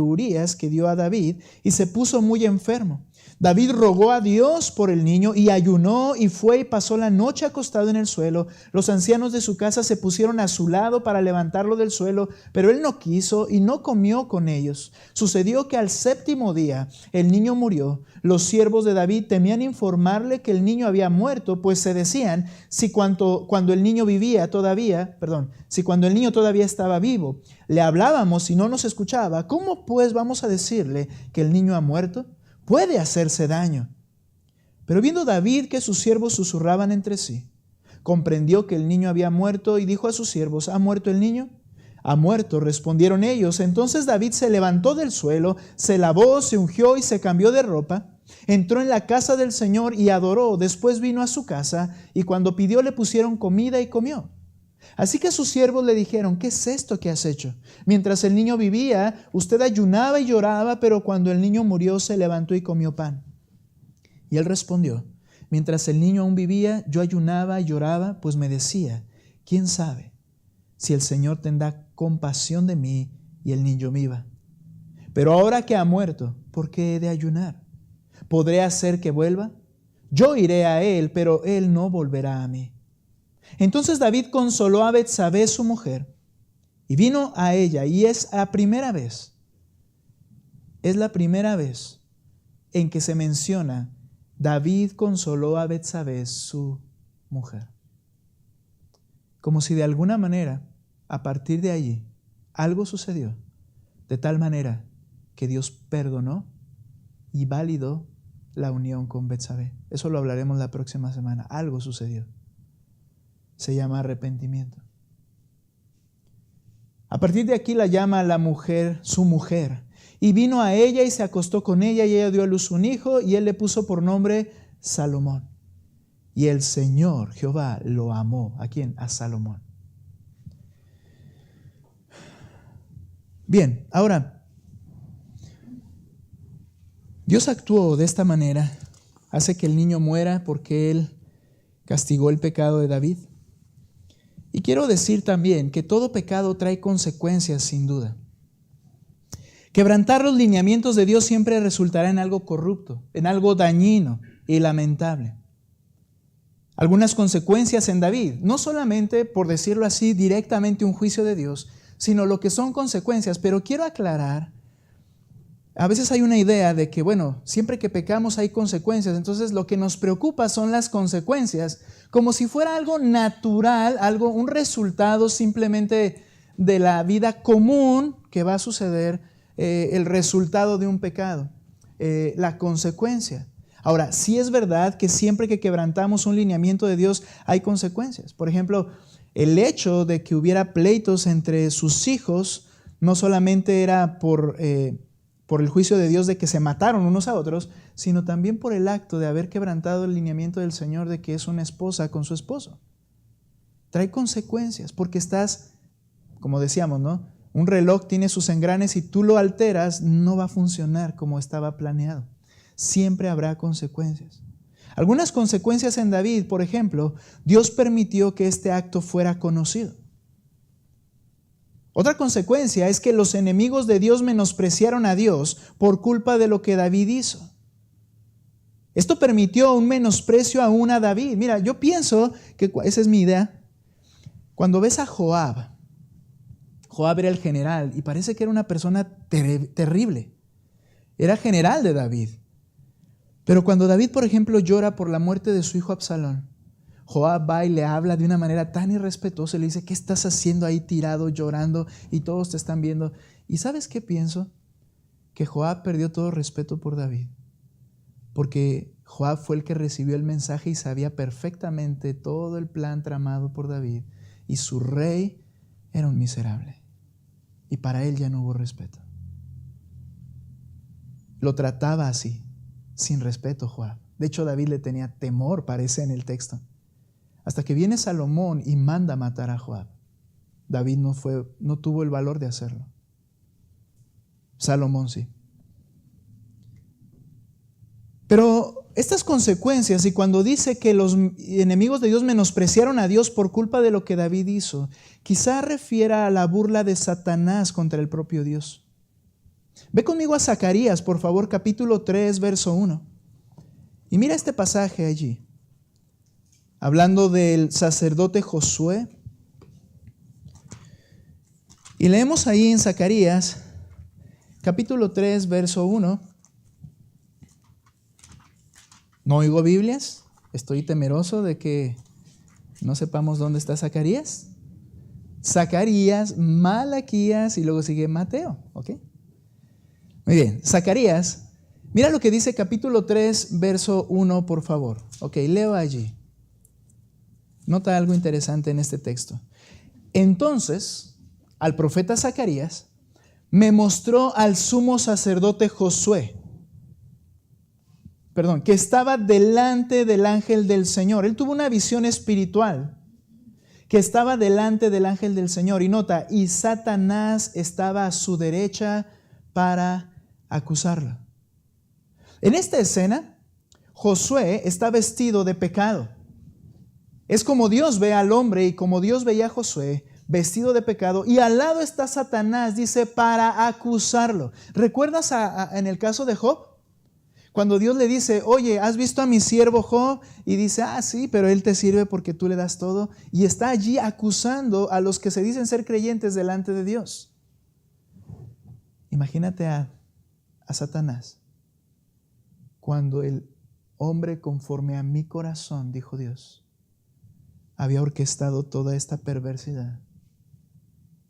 Urías que dio a David, y se puso muy enfermo. David rogó a Dios por el niño y ayunó y fue y pasó la noche acostado en el suelo. Los ancianos de su casa se pusieron a su lado para levantarlo del suelo, pero él no quiso y no comió con ellos. Sucedió que al séptimo día el niño murió. Los siervos de David temían informarle que el niño había muerto, pues se decían, si cuando el niño todavía estaba vivo, le hablábamos y no nos escuchaba, ¿cómo pues vamos a decirle que el niño ha muerto? Puede hacerse daño. Pero viendo David que sus siervos susurraban entre sí, comprendió que el niño había muerto y dijo a sus siervos: ¿ha muerto el niño? Ha muerto, respondieron ellos. Entonces David se levantó del suelo, se lavó, se ungió y se cambió de ropa. Entró en la casa del Señor y adoró. Después vino a su casa y cuando pidió le pusieron comida y comió. Así que sus siervos le dijeron: ¿qué es esto que has hecho? Mientras el niño vivía, usted ayunaba y lloraba, pero cuando el niño murió se levantó y comió pan. Y él respondió: mientras el niño aún vivía, yo ayunaba y lloraba, pues me decía: ¿quién sabe si el Señor tendrá compasión de mí y el niño viva? Pero ahora que ha muerto, ¿por qué he de ayunar? ¿Podré hacer que vuelva? Yo iré a él, pero él no volverá a mí. Entonces David consoló a Betsabé, su mujer, y vino a ella, y es la primera vez en que se menciona: David consoló a Betsabé, su mujer. Como si de alguna manera, a partir de allí, algo sucedió, de tal manera que Dios perdonó y validó la unión con Betsabé. Eso lo hablaremos la próxima semana. Algo sucedió. Se llama arrepentimiento. A partir de aquí la llama a la mujer su mujer. Y vino a ella y se acostó con ella, y ella dio a luz un hijo, y él le puso por nombre Salomón. Y el Señor Jehová lo amó. ¿A quién? A Salomón. Bien, ahora, Dios actuó de esta manera. Hace que el niño muera porque él castigó el pecado de David. Y quiero decir también que todo pecado trae consecuencias, sin duda. Quebrantar los lineamientos de Dios siempre resultará en algo corrupto, en algo dañino y lamentable. Algunas consecuencias en David, no solamente, por decirlo así, directamente un juicio de Dios, sino lo que son consecuencias. Pero quiero aclarar, a veces hay una idea de que, siempre que pecamos hay consecuencias, entonces lo que nos preocupa son las consecuencias, como si fuera algo natural, un resultado simplemente de la vida común que va a suceder, el resultado de un pecado, la consecuencia. Ahora, sí es verdad que siempre que quebrantamos un lineamiento de Dios hay consecuencias. Por ejemplo, el hecho de que hubiera pleitos entre sus hijos no solamente era por el juicio de Dios de que se mataron unos a otros, sino también por el acto de haber quebrantado el lineamiento del Señor de que es una esposa con su esposo. Trae consecuencias porque estás, como decíamos, ¿no? Un reloj tiene sus engranes y tú lo alteras, no va a funcionar como estaba planeado. Siempre habrá consecuencias. Algunas consecuencias en David, por ejemplo, Dios permitió que este acto fuera conocido. Otra consecuencia es que los enemigos de Dios menospreciaron a Dios por culpa de lo que David hizo. Esto permitió un menosprecio aún a David. Mira, yo pienso que esa es mi idea. Cuando ves a Joab era el general y parece que era una persona terrible. Era general de David. Pero cuando David, por ejemplo, llora por la muerte de su hijo Absalón, Joab va y le habla de una manera tan irrespetuosa y le dice, ¿qué estás haciendo ahí tirado, llorando? Y todos te están viendo. ¿Y sabes qué pienso? Que Joab perdió todo respeto por David. Porque Joab fue el que recibió el mensaje y sabía perfectamente todo el plan tramado por David. Y su rey era un miserable. Y para él ya no hubo respeto. Lo trataba así, sin respeto Joab. De hecho, David le tenía temor, parece en el texto. Hasta que viene Salomón y manda matar a Joab. David no tuvo el valor de hacerlo. Salomón sí. Pero estas consecuencias, y cuando dice que los enemigos de Dios menospreciaron a Dios por culpa de lo que David hizo, quizá refiera a la burla de Satanás contra el propio Dios. Ve conmigo a Zacarías, por favor, capítulo 3, verso 1. Y mira este pasaje allí. Hablando del sacerdote Josué. Y leemos ahí en Zacarías, capítulo 3, verso 1. ¿No oigo Biblias? Estoy temeroso de que no sepamos dónde está Zacarías. Zacarías, Malaquías y luego sigue Mateo. ¿Ok? Muy bien, Zacarías. Mira lo que dice capítulo 3, verso 1, por favor. Ok, leo allí. Nota algo interesante en este texto. Entonces, al profeta Zacarías me mostró al sumo sacerdote Josué, que estaba delante del ángel del Señor. Él tuvo una visión espiritual, que estaba delante del ángel del Señor. Y nota, y Satanás estaba a su derecha para acusarlo. En esta escena, Josué está vestido de pecado. Es como Dios ve al hombre y como Dios veía a Josué, vestido de pecado. Y al lado está Satanás, dice, para acusarlo. ¿Recuerdas en el caso de Job? Cuando Dios le dice, oye, ¿has visto a mi siervo Job? Y dice, sí, pero él te sirve porque tú le das todo. Y está allí acusando a los que se dicen ser creyentes delante de Dios. Imagínate a Satanás. Cuando el hombre conforme a mi corazón, dijo Dios, había orquestado toda esta perversidad.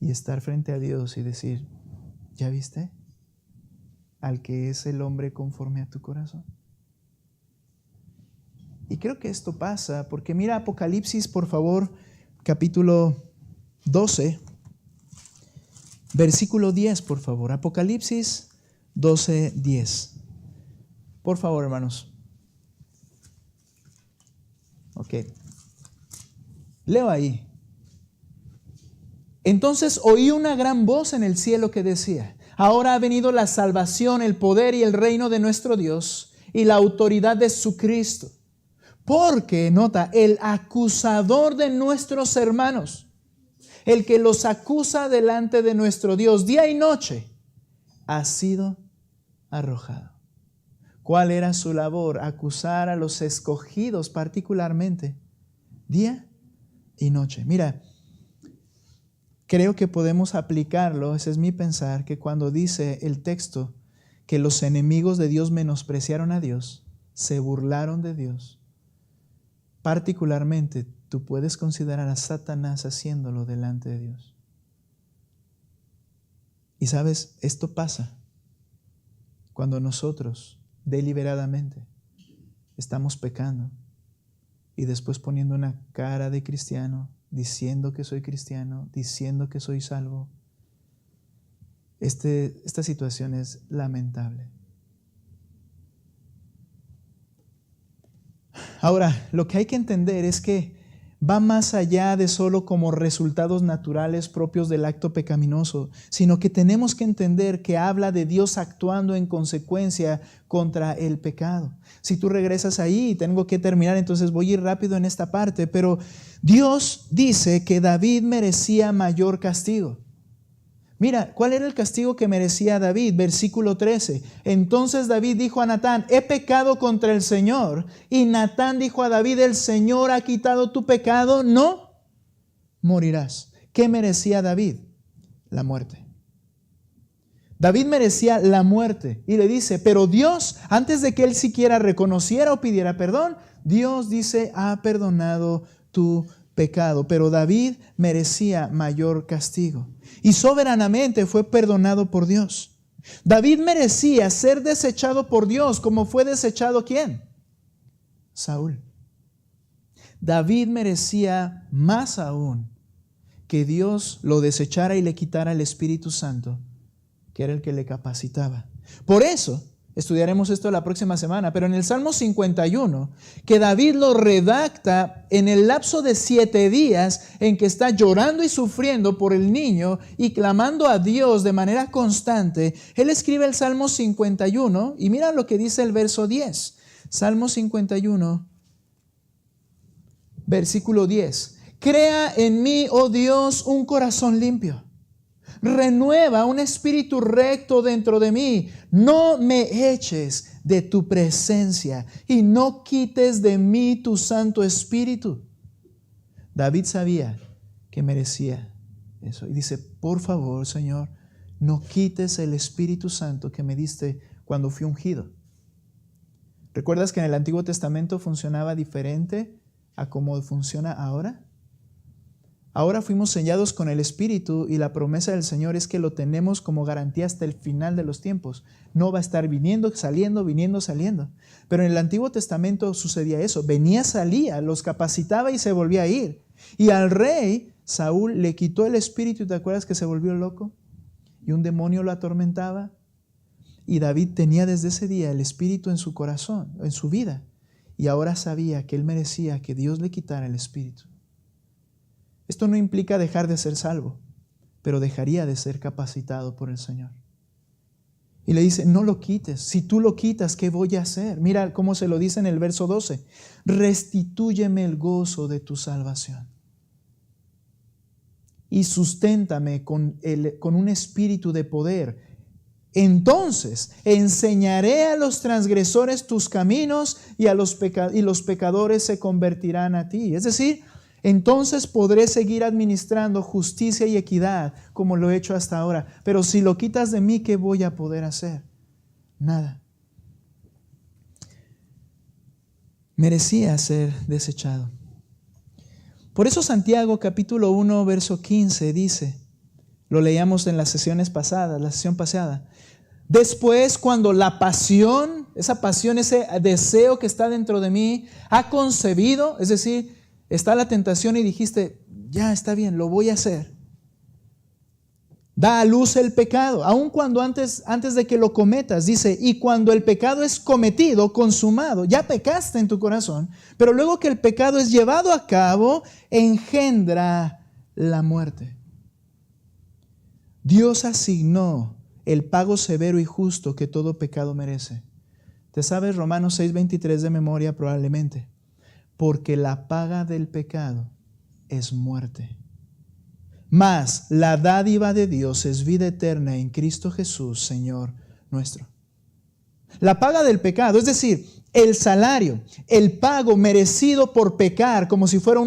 Y estar frente a Dios y decir, ¿ya viste? Al que es el hombre conforme a tu corazón. Y creo que esto pasa porque mira Apocalipsis, por favor, capítulo 12, versículo 10, por favor. Apocalipsis 12, 10. Por favor, hermanos. Ok. Leo ahí. Entonces oí una gran voz en el cielo que decía, ahora ha venido la salvación, el poder y el reino de nuestro Dios y la autoridad de su Cristo. Porque, nota, el acusador de nuestros hermanos, el que los acusa delante de nuestro Dios día y noche, ha sido arrojado. ¿Cuál era su labor? Acusar a los escogidos particularmente, día y noche. Mira, creo que podemos aplicarlo, ese es mi pensar, que cuando dice el texto que los enemigos de Dios menospreciaron a Dios, se burlaron de Dios, particularmente tú puedes considerar a Satanás haciéndolo delante de Dios. Y sabes, esto pasa cuando nosotros deliberadamente estamos pecando y después poniendo una cara de cristiano, diciendo que soy cristiano, diciendo que soy salvo. Esta situación es lamentable. Ahora, lo que hay que entender es que va más allá de solo como resultados naturales propios del acto pecaminoso, sino que tenemos que entender que habla de Dios actuando en consecuencia contra el pecado. Si tú regresas ahí, tengo que terminar, entonces voy a ir rápido en esta parte, pero Dios dice que David merecía mayor castigo. Mira, ¿cuál era el castigo que merecía David? Versículo 13. Entonces David dijo a Natán, he pecado contra el Señor. Y Natán dijo a David, el Señor ha quitado tu pecado, no morirás. ¿Qué merecía David? La muerte. David merecía la muerte. Y le dice, pero Dios, antes de que él siquiera reconociera o pidiera perdón, Dios dice, ha perdonado tu pecado. Pero David merecía mayor castigo. Y soberanamente fue perdonado por Dios. David merecía ser desechado por Dios, como fue desechado ¿quién? Saúl. David merecía más aún que Dios lo desechara y le quitara el Espíritu Santo, que era el que le capacitaba. Por eso, estudiaremos esto la próxima semana, pero en el Salmo 51, que David lo redacta en el lapso de 7 días en que está llorando y sufriendo por el niño y clamando a Dios de manera constante, él escribe el Salmo 51 y mira lo que dice el verso 10. Salmo 51, versículo 10. Crea en mí, oh Dios, un corazón limpio. Renueva un espíritu recto dentro de mí. No me eches de tu presencia y no quites de mí tu Santo Espíritu. David sabía que merecía eso. Y dice, por favor, Señor, no quites el Espíritu Santo que me diste cuando fui ungido. ¿Recuerdas que en el Antiguo Testamento funcionaba diferente a cómo funciona ahora? Ahora fuimos sellados con el Espíritu y la promesa del Señor es que lo tenemos como garantía hasta el final de los tiempos. No va a estar viniendo, saliendo. Pero en el Antiguo Testamento sucedía eso. Venía, salía, los capacitaba y se volvía a ir. Y al rey Saúl le quitó el Espíritu. ¿Te acuerdas que se volvió loco? Y un demonio lo atormentaba. Y David tenía desde ese día el Espíritu en su corazón, en su vida. Y ahora sabía que él merecía que Dios le quitara el Espíritu. Esto no implica dejar de ser salvo, pero dejaría de ser capacitado por el Señor. Y le dice, no lo quites. Si tú lo quitas, ¿qué voy a hacer? Mira cómo se lo dice en el verso 12. Restitúyeme el gozo de tu salvación. Y susténtame con un espíritu de poder. Entonces enseñaré a los transgresores tus caminos y los pecadores se convertirán a ti. Es decir, entonces podré seguir administrando justicia y equidad como lo he hecho hasta ahora. Pero si lo quitas de mí, ¿qué voy a poder hacer? Nada. Merecía ser desechado. Por eso Santiago capítulo 1 verso 15 dice, lo leíamos en las sesiones pasadas, la sesión pasada. Después, cuando la pasión, ese deseo que está dentro de mí, ha concebido, es decir, está la tentación y dijiste, ya está bien, lo voy a hacer. Da a luz el pecado, aun cuando antes de que lo cometas, dice, y cuando el pecado es cometido, consumado, ya pecaste en tu corazón, pero luego que el pecado es llevado a cabo, engendra la muerte. Dios asignó el pago severo y justo que todo pecado merece. ¿Te sabes Romanos 6:23 de memoria probablemente? Porque la paga del pecado es muerte. Mas la dádiva de Dios es vida eterna en Cristo Jesús, Señor nuestro. La paga del pecado, es decir, el salario, el pago merecido por pecar, como si fuera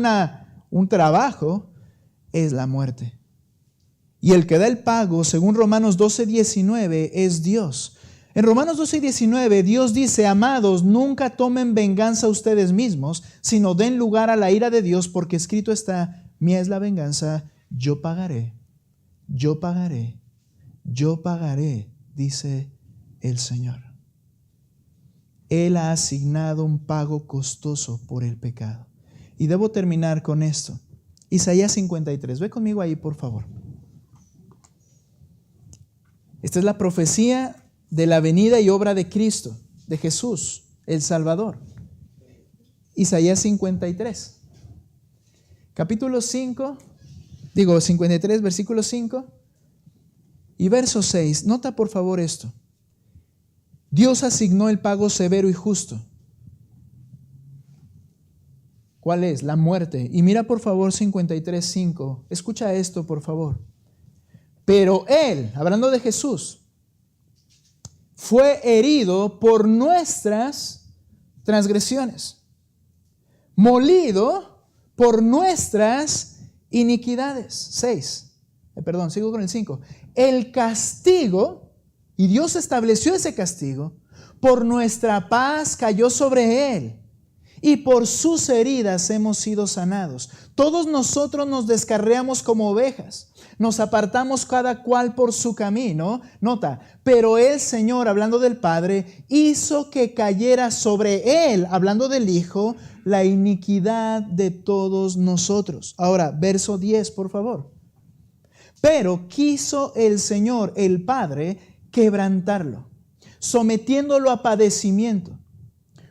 un trabajo, es la muerte. Y el que da el pago, según Romanos 12:19, es Dios. En Romanos 12:19, Dios dice, amados, nunca tomen venganza ustedes mismos, sino den lugar a la ira de Dios, porque escrito está, mía es la venganza, yo pagaré, yo pagaré, yo pagaré, dice el Señor. Él ha asignado un pago costoso por el pecado. Y debo terminar con esto. Isaías 53, ve conmigo ahí, por favor. Esta es la profecía de la venida y obra de Cristo, de Jesús, el Salvador. Isaías 53. Capítulo 53, versículo 5 y verso 6. Nota por favor esto. Dios asignó el pago severo y justo. ¿Cuál es? La muerte. Y mira por favor 53:5. Escucha esto por favor. Pero Él, hablando de Jesús, fue herido por nuestras transgresiones, molido por nuestras iniquidades. 6. Sigo con el 5. El castigo Y Dios estableció ese castigo. Por nuestra paz cayó sobre Él. Y por sus heridas hemos sido sanados. Todos nosotros nos descarriamos como ovejas. Nos apartamos cada cual por su camino. Nota, pero el Señor, hablando del Padre, hizo que cayera sobre Él, hablando del Hijo, la iniquidad de todos nosotros. Ahora, verso 10, por favor. Pero quiso el Señor, el Padre, quebrantarlo, sometiéndolo a padecimiento.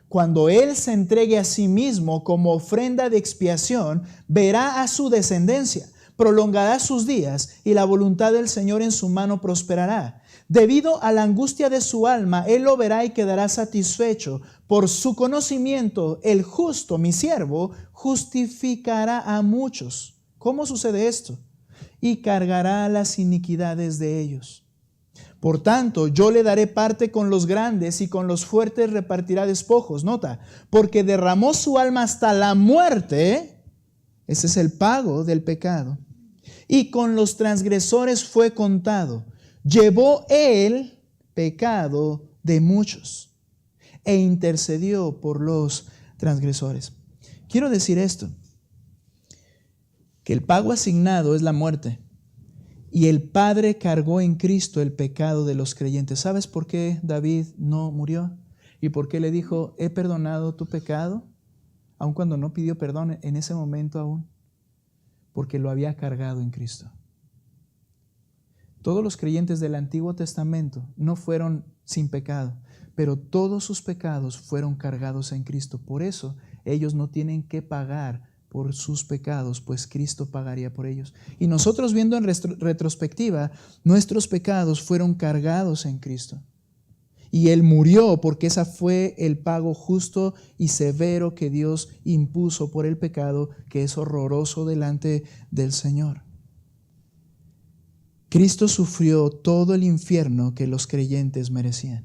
Cuando Él se entregue a sí mismo como ofrenda de expiación, verá a su descendencia, prolongará sus días y la voluntad del Señor en su mano prosperará. Debido a la angustia de su alma, Él lo verá y quedará satisfecho. Por su conocimiento, el justo, mi siervo, justificará a muchos. ¿Cómo sucede esto? Y cargará las iniquidades de ellos. Por tanto, yo le daré parte con los grandes y con los fuertes repartirá despojos. Nota, porque derramó su alma hasta la muerte. Ese es el pago del pecado. Y con los transgresores fue contado. Llevó el pecado de muchos e intercedió por los transgresores. Quiero decir esto, que el pago asignado es la muerte. Y el Padre cargó en Cristo el pecado de los creyentes. ¿Sabes por qué David no murió? ¿Y por qué le dijo, he perdonado tu pecado? Aun cuando no pidió perdón en ese momento aún. Porque lo había cargado en Cristo. Todos los creyentes del Antiguo Testamento no fueron sin pecado, pero todos sus pecados fueron cargados en Cristo. Por eso ellos no tienen que pagar por sus pecados, pues Cristo pagaría por ellos. Y nosotros, viendo en retrospectiva, nuestros pecados fueron cargados en Cristo. Y Él murió porque ese fue el pago justo y severo que Dios impuso por el pecado, que es horroroso delante del Señor. Cristo sufrió todo el infierno que los creyentes merecían.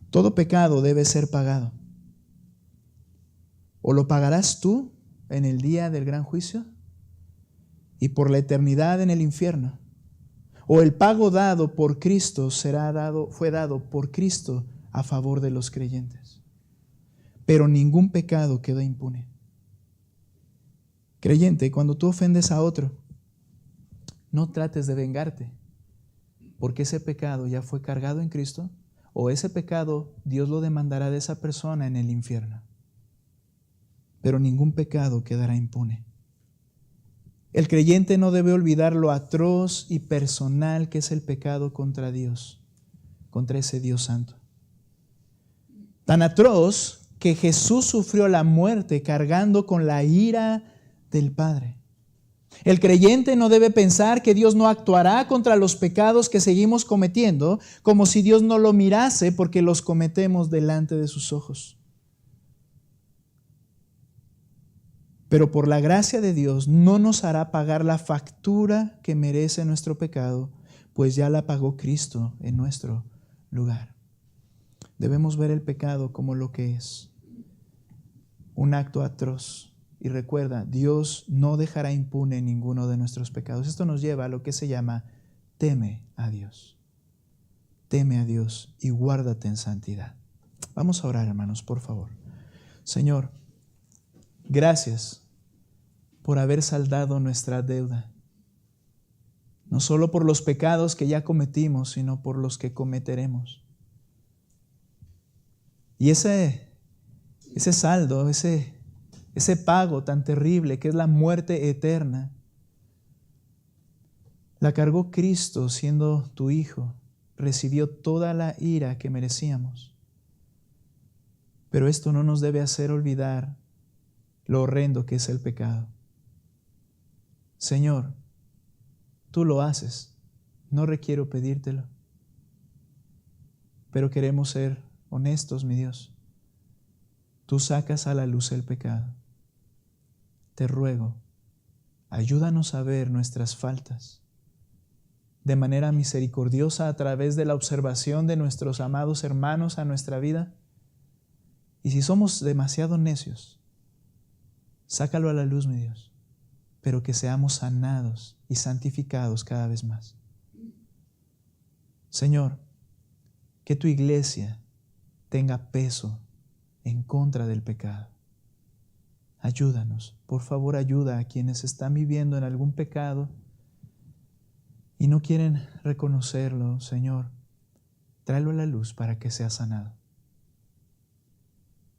Todo pecado debe ser pagado. O lo pagarás tú en el día del gran juicio y por la eternidad en el infierno. O el pago dado por Cristo fue dado por Cristo a favor de los creyentes. Pero ningún pecado quedó impune. Creyente, cuando tú ofendes a otro, no trates de vengarte, porque ese pecado ya fue cargado en Cristo, o ese pecado Dios lo demandará de esa persona en el infierno. Pero ningún pecado quedará impune. El creyente no debe olvidar lo atroz y personal que es el pecado contra Dios, contra ese Dios santo. Tan atroz que Jesús sufrió la muerte cargando con la ira del Padre. El creyente no debe pensar que Dios no actuará contra los pecados que seguimos cometiendo, como si Dios no lo mirase porque los cometemos delante de sus ojos. Pero por la gracia de Dios no nos hará pagar la factura que merece nuestro pecado, pues ya la pagó Cristo en nuestro lugar. Debemos ver el pecado como lo que es, un acto atroz. Y recuerda, Dios no dejará impune ninguno de nuestros pecados. Esto nos lleva a lo que se llama teme a Dios. Teme a Dios y guárdate en santidad. Vamos a orar, hermanos, por favor. Señor, gracias por haber saldado nuestra deuda. No solo por los pecados que ya cometimos, sino por los que cometeremos. Y ese saldo, ese pago tan terrible que es la muerte eterna, la cargó Cristo siendo tu Hijo. Recibió toda la ira que merecíamos. Pero esto no nos debe hacer olvidar lo horrendo que es el pecado. Señor, tú lo haces, no requiero pedírtelo, pero queremos ser honestos, mi Dios. Tú sacas a la luz el pecado. Te ruego, ayúdanos a ver nuestras faltas de manera misericordiosa a través de la observación de nuestros amados hermanos a nuestra vida. Y si somos demasiado necios, sácalo a la luz, mi Dios, pero que seamos sanados y santificados cada vez más. Señor, que tu iglesia tenga peso en contra del pecado. Ayúdanos, por favor, ayuda a quienes están viviendo en algún pecado y no quieren reconocerlo, Señor. Tráelo a la luz para que sea sanado.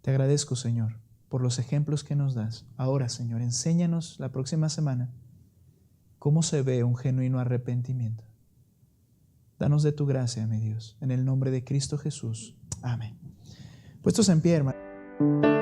Te agradezco, Señor, por los ejemplos que nos das. Ahora, Señor, enséñanos la próxima semana cómo se ve un genuino arrepentimiento. Danos de tu gracia, mi Dios, en el nombre de Cristo Jesús. Amén. Puestos en pie, hermano.